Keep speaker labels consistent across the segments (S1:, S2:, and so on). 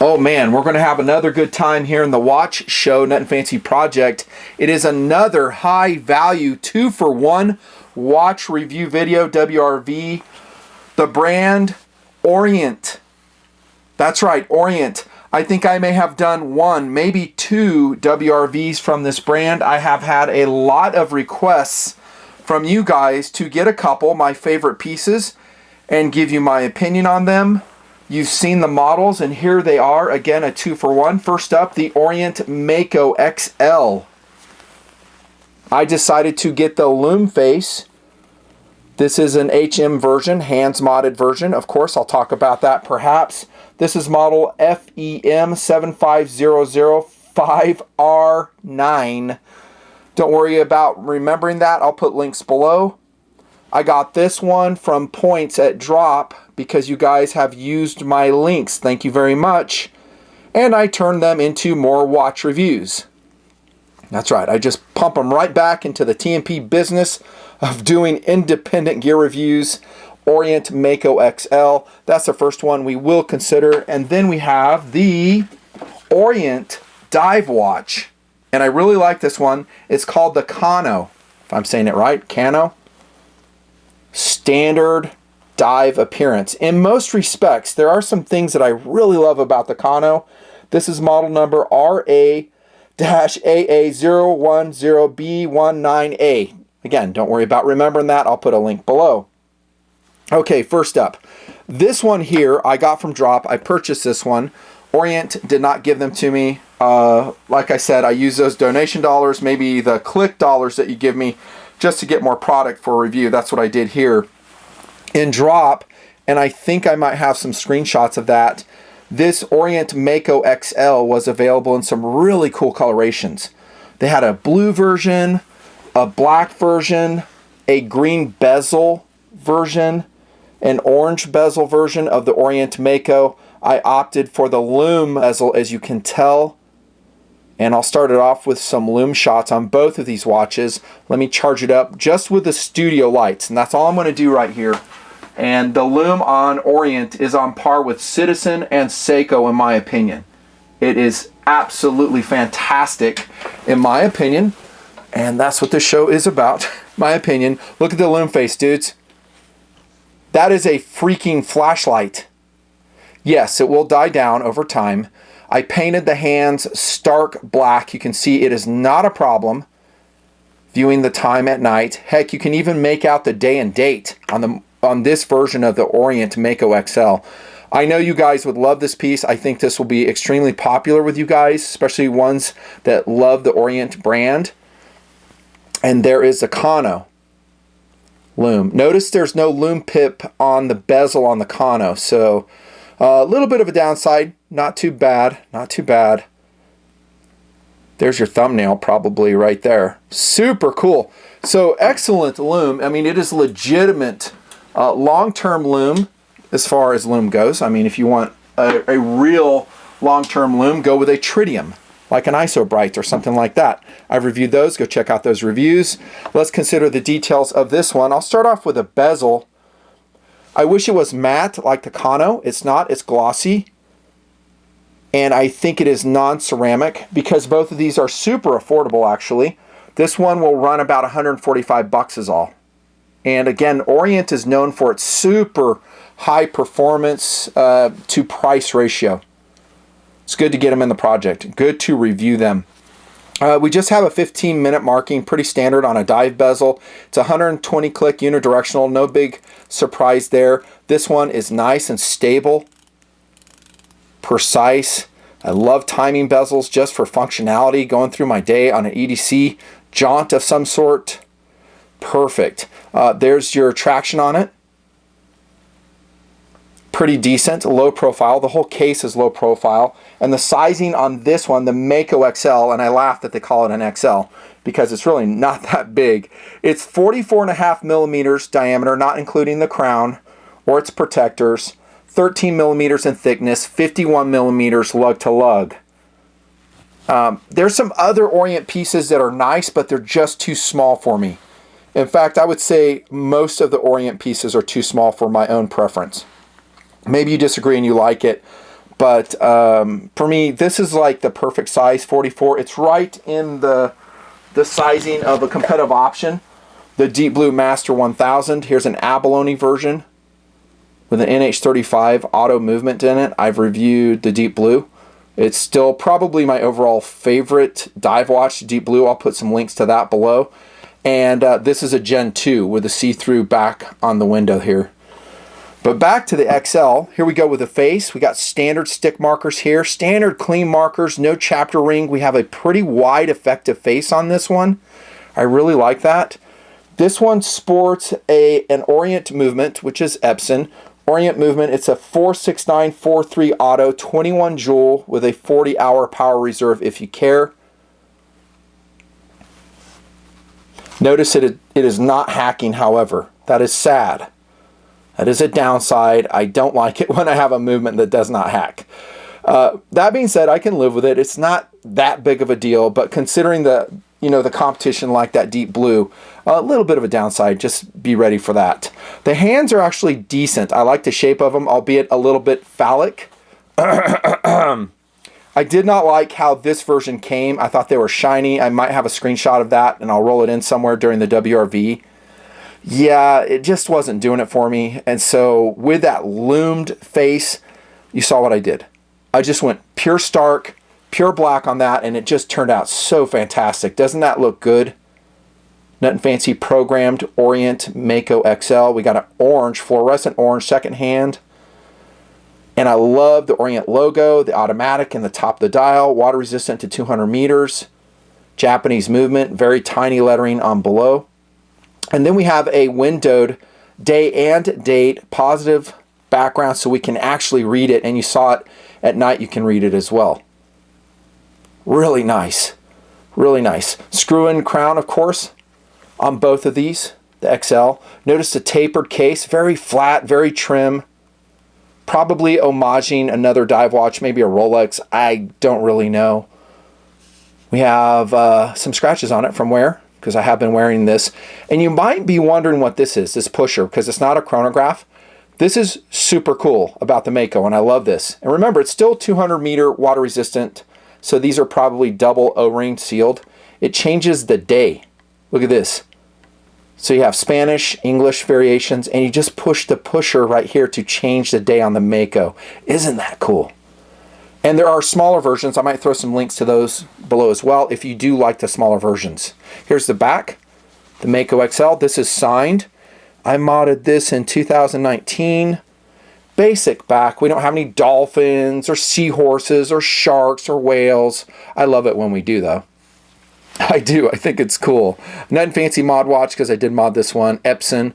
S1: Oh man, we're going to have another good time here in the watch show, Nutnfancy project. It is another high value 2-for-1 watch review video, WRV. The brand Orient. That's right, Orient. I think I may have done one, maybe two WRVs from this brand. I have had a lot of requests from you guys to get a couple, my favorite pieces, and give you my opinion on them. You've seen the models, and here they are. Again, a 2-for-1. First up, the Orient Mako XL. I decided to get the loom face. This is an HM version, hands modded version. Of course, I'll talk about that perhaps. This is model FEM75005R9. Don't worry about remembering that. I'll put links below. I got this one from Points at Drop because you guys have used my links. Thank you very much. And I turned them into more watch reviews. That's right. I just pump them right back into the TNP business of doing independent gear reviews. Orient Mako XL. That's the first one we will consider. And then we have the Orient Dive Watch. And I really like this one. It's called the Kanno. If I'm saying it right, Kanno. Standard dive appearance. In most respects, there are some things that I really love about the Kanno. This is model number RA-AA010B19A. Again, don't worry about remembering that. I'll put a link below. Okay, first up. This one here I got from Drop. I purchased this one. Orient did not give them to me. Like I said, I use those donation dollars, maybe the click dollars that you give me, just to get more product for review. That's what I did here in Drop, and I think I might have some screenshots of that. This Orient Mako XL was available in some really cool colorations. They had a blue version, a black version, a green bezel version, an orange bezel version of the Orient Mako. I opted for the loom bezel, as you can tell. And I'll start it off with some loom shots on both of these watches. Let me charge it up just with the studio lights. And that's all I'm going to do right here. And the loom on Orient is on par with Citizen and Seiko in my opinion. It is absolutely fantastic in my opinion. And that's what this show is about, my opinion. Look at the loom face, dudes. That is a freaking flashlight. Yes, it will die down over time. I painted the hands stark black. You can see it is not a problem viewing the time at night. Heck, you can even make out the day and date on this version of the Orient Mako XL. I know you guys would love this piece. I think this will be extremely popular with you guys, especially ones that love the Orient brand. And there is the Kanno loom. Notice there's no loom pip on the bezel on the Kanno, so a little bit of a downside. Not too bad, not too bad. There's your thumbnail probably right there. Super cool. So excellent loom. I mean, it is legitimate long-term loom as far as loom goes. I mean, if you want a real long-term loom, go with a tritium, like an Isobright or something like that. I've reviewed those. Go check out those reviews. Let's consider the details of this one. I'll start off with a bezel. I wish it was matte like the Kanno. It's not. It's glossy. And I think it is non-ceramic because both of these are super affordable actually. This one will run about 145 bucks is all. And again, Orient is known for its super high performance to price ratio. It's good to get them in the project. Good to review them. We just have a 15-minute marking, pretty standard on a dive bezel. It's 120 click unidirectional, no big surprise there. This one is nice and stable, precise. I love timing bezels just for functionality, going through my day on an EDC jaunt of some sort. Perfect. There's your traction on it. Pretty decent, low profile. The whole case is low profile. And the sizing on this one, the Mako XL, and I laugh that they call it an XL because it's really not that big. It's 44.5 millimeters diameter, not including the crown or its protectors. 13 millimeters in thickness, 51 millimeters lug to lug. There's some other Orient pieces that are nice, but they're just too small for me. In fact, I would say most of the Orient pieces are too small for my own preference. Maybe you disagree and you like it, But for me, this is like the perfect size, 44. It's right in the sizing of a competitive option. The Deep Blue Master 1000. Here's an abalone version with an NH35 auto movement in it. I've reviewed the Deep Blue. It's still probably my overall favorite dive watch, Deep Blue. I'll put some links to that below. And this is a Gen 2 with a see-through back on the window here. But back to the XL, here we go with the face. We got standard stick markers here, standard clean markers, no chapter ring. We have a pretty wide effective face on this one. I really like that. This one sports an Orient movement, which is Epson. Orient movement, it's a 46943 auto, 21 joule with a 40-hour power reserve if you care. Notice it is not hacking, however. That is sad. That is a downside. I don't like it when I have a movement that does not hack. That being said, I can live with it. It's not that big of a deal, but considering the competition like that Deep Blue, a little bit of a downside. Just be ready for that. The hands are actually decent. I like the shape of them, albeit a little bit phallic. I did not like how this version came. I thought they were shiny. I might have a screenshot of that, and I'll roll it in somewhere during the WRV. Yeah, it just wasn't doing it for me. And so with that loomed face, you saw what I did. I just went pure stark, pure black on that, and it just turned out so fantastic. Doesn't that look good? Nutnfancy programmed Orient Mako XL. We got an orange, fluorescent orange second hand. And I love the Orient logo, the automatic in the top of the dial, water resistant to 200 meters. Japanese movement, very tiny lettering on below. And then we have a windowed day and date positive background so we can actually read it. And you saw it at night, you can read it as well. Really nice. Really nice. Screw-in crown, of course, on both of these, the XL. Notice the tapered case, very flat, very trim. Probably homaging another dive watch, maybe a Rolex. I don't really know. We have some scratches on it from wear, because I have been wearing this. And you might be wondering what this is, this pusher, because it's not a chronograph. This is super cool about the Mako, and I love this. And remember, it's still 200 meter water resistant, so these are probably double O-ring sealed. It changes the day. Look at this. So you have Spanish, English variations, and you just push the pusher right here to change the day on the Mako. Isn't that cool? And there are smaller versions. I might throw some links to those below as well if you do like the smaller versions. Here's the back, the Mako XL. This is signed. I modded this in 2019. Basic back. We don't have any dolphins or seahorses or sharks or whales. I love it when we do, though. I do. I think it's cool. Nutnfancy mod watch, because I did mod this one. Epson,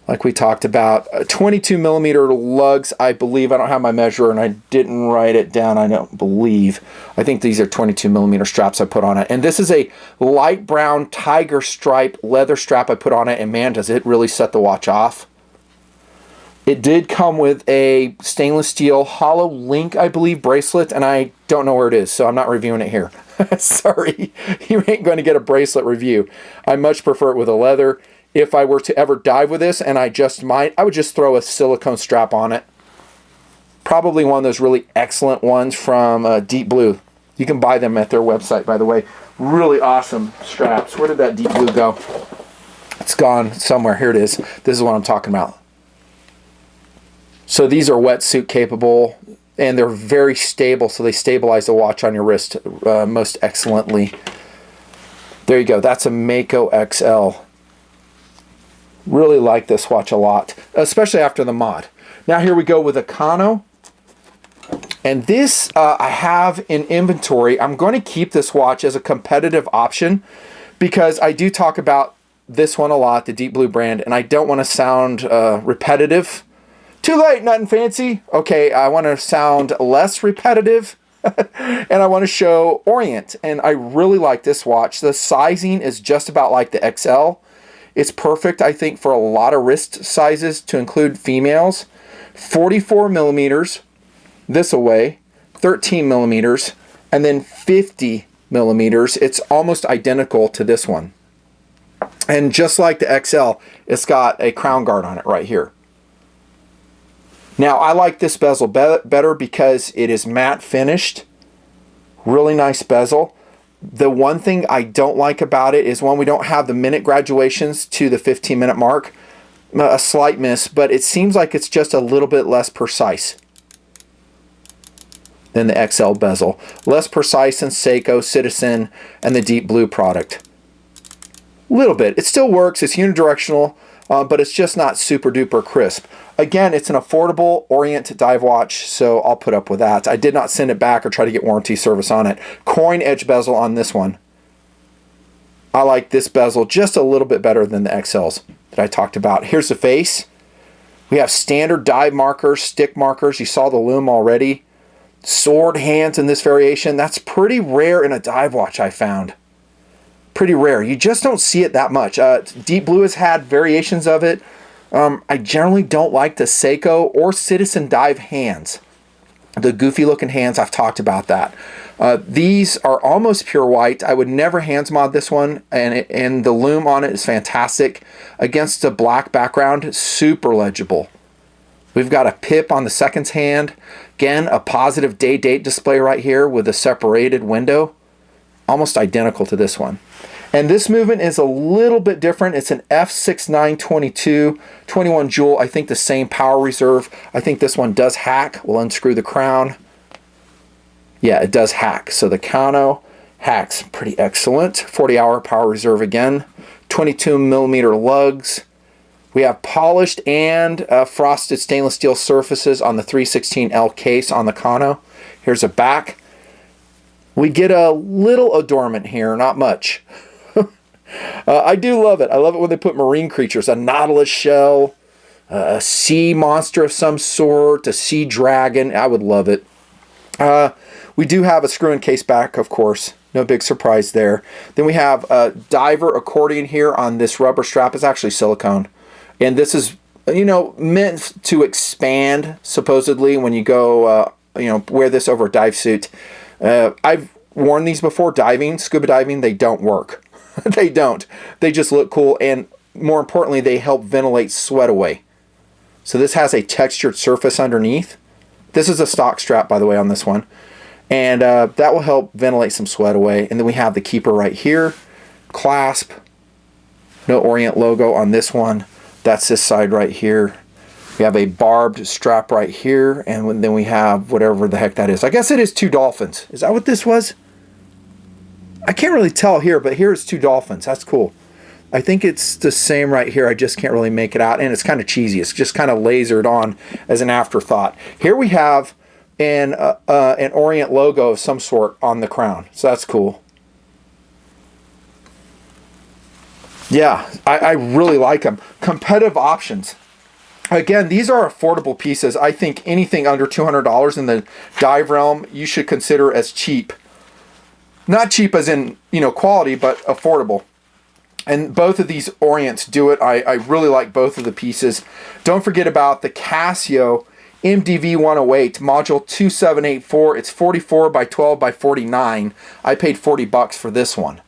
S1: like we talked about. 22 millimeter lugs, I believe. I don't have my measure, and I didn't write it down, I don't believe. I think these are 22 millimeter straps I put on it. And this is a light brown tiger stripe leather strap I put on it, and man, does it really set the watch off. It did come with a stainless steel hollow link, I believe, bracelet, and I don't know where it is, so I'm not reviewing it here. Sorry, you ain't going to get a bracelet review. I much prefer it with a leather. If I were to ever dive with this, and I just might, I would just throw a silicone strap on it. Probably one of those really excellent ones from Deep Blue. You can buy them at their website, by the way. Really awesome straps. Where did that Deep Blue go? It's gone somewhere. Here it is. This is what I'm talking about. So these are wetsuit capable, and they're very stable, so they stabilize the watch on your wrist most excellently. There you go. That's a Mako XL. Really like this watch a lot, especially after the mod. Now here we go with a Kanno. And this I have in inventory. I'm going to keep this watch as a competitive option because I do talk about this one a lot, the Deep Blue brand, and I don't want to sound repetitive. Too late, Nutnfancy. Okay, I want to sound less repetitive, and I want to show Orient. And I really like this watch. The sizing is just about like the XL. It's perfect, I think, for a lot of wrist sizes to include females. 44 millimeters this away, 13 millimeters, and then 50 millimeters. It's almost identical to this one. And just like the XL, it's got a crown guard on it right here. Now, I like this bezel better because it is matte finished. Really nice bezel. The one thing I don't like about it is when we don't have the minute graduations to the 15-minute mark. A slight miss, but it seems like it's just a little bit less precise than the XL bezel. Less precise than Seiko, Citizen, and the Deep Blue product. A little bit. It still works. It's unidirectional, but it's just not super duper crisp. Again, it's an affordable Orient dive watch, so I'll put up with that. I did not send it back or try to get warranty service on it. Coin edge bezel on this one. I like this bezel just a little bit better than the XLs that I talked about. Here's the face. We have standard dive markers, stick markers. You saw the lume already. Sword hands in this variation. That's pretty rare in a dive watch, I found. Pretty rare. You just don't see it that much. Deep Blue has had variations of it. I generally don't like the Seiko or Citizen dive hands. The goofy looking hands, I've talked about that. These are almost pure white. I would never hands mod this one, and the lume on it is fantastic. Against a black background, super legible. We've got a pip on the seconds hand. Again, a positive day-date display right here with a separated window. Almost identical to this one. And this movement is a little bit different. It's an F6922, 21 joule. I think the same power reserve. I think this one does hack. We'll unscrew the crown. Yeah, it does hack. So the Kanno hacks pretty excellent. 40-hour power reserve again. 22mm lugs. We have polished and frosted stainless steel surfaces on the 316L case on the Kanno. Here's a back. We get a little adornment here, not much. I do love it. I love it when they put marine creatures, a nautilus shell, a sea monster of some sort, a sea dragon. I would love it. We do have a screw-in case back, of course. No big surprise there. Then we have a diver accordion here on this rubber strap. It's actually silicone. And this is, you know, meant to expand, supposedly, when you go, you know, wear this over a dive suit. I've worn these before diving, scuba diving. They don't work. They don't. They just look cool, and more importantly, they help ventilate sweat away. So this has a textured surface underneath. This is a stock strap, by the way, on this one. And that will help ventilate some sweat away. And then we have the keeper right here. Clasp. No Orient logo on this one. That's this side right here. We have a barbed strap right here. And then we have whatever the heck that is. I guess it is two dolphins. Is that what this was? I can't really tell here, but here it's two dolphins. That's cool. I think it's the same right here. I just can't really make it out. And it's kind of cheesy. It's just kind of lasered on as an afterthought. Here we have an Orient logo of some sort on the crown. So that's cool. Yeah, I really like them. Competitive options. Again, these are affordable pieces. I think anything under $200 in the dive realm, you should consider as cheap. Not cheap as in, you know, quality, but affordable. And both of these Orients do it. I really like both of the pieces. Don't forget about the Casio MDV108 module 2784. It's 44 by 12 by 49. I paid $40 for this one.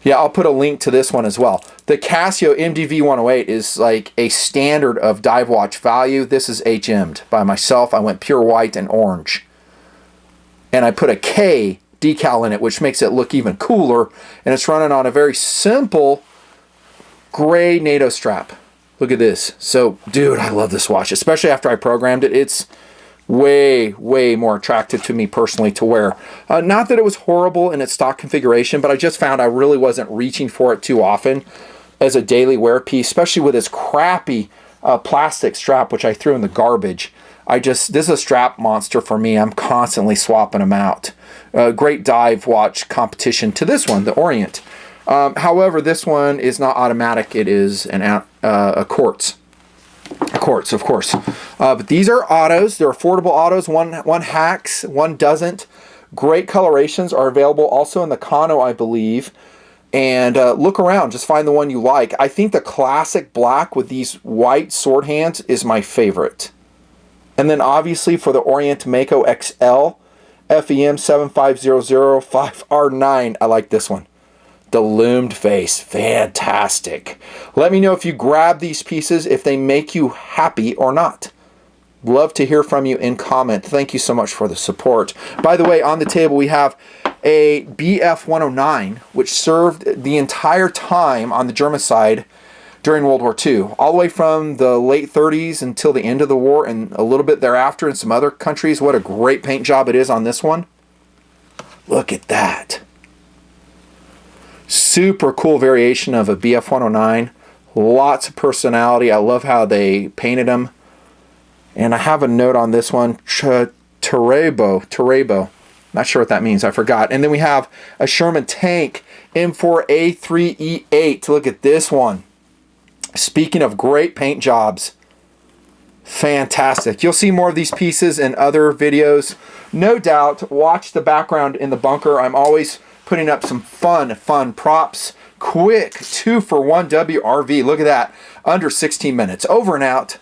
S1: Yeah, I'll put a link to this one as well. The Casio MDV108 is like a standard of dive watch value. This is HM'd by myself. I went pure white and orange. And I put a K decal in it, which makes it look even cooler. And it's running on a very simple gray NATO strap. Look at this. So, dude, I love this watch, especially after I programmed it. It's way, way more attractive to me personally to wear. Not that it was horrible in its stock configuration, but I just found I really wasn't reaching for it too often as a daily wear piece, especially with this crappy plastic strap, which I threw in the garbage. This is a strap monster for me. I'm constantly swapping them out. Great dive watch competition to this one, the Orient. However, this one is not automatic. It is a quartz. A quartz, of course. But these are autos. They're affordable autos. One hacks, one doesn't. Great colorations are available also in the Kanno, I believe. And look around. Just find the one you like. I think the classic black with these white sword hands is my favorite. And then obviously for the Orient Mako XL FEM 75005R9, I like this one. The loomed face, fantastic. Let me know if you grab these pieces, if they make you happy or not. Love to hear from you in comment. Thank you so much for the support. By the way, on the table we have a BF109, which served the entire time on the German side during World War II, all the way from the late 30s until the end of the war and a little bit thereafter in some other countries. What a great paint job it is on this one. Look at that. Super cool variation of a BF109. Lots of personality. I love how they painted them. And I have a note on this one, Terebo. Not sure what that means, I forgot. And then we have a Sherman tank, M4A3E8. Look at this one. Speaking of great paint jobs, fantastic. You'll see more of these pieces in other videos. No doubt, watch the background in the bunker. I'm always putting up some fun props. Quick 2-for-1 WRV. Look at that. Under 16 minutes. Over and out.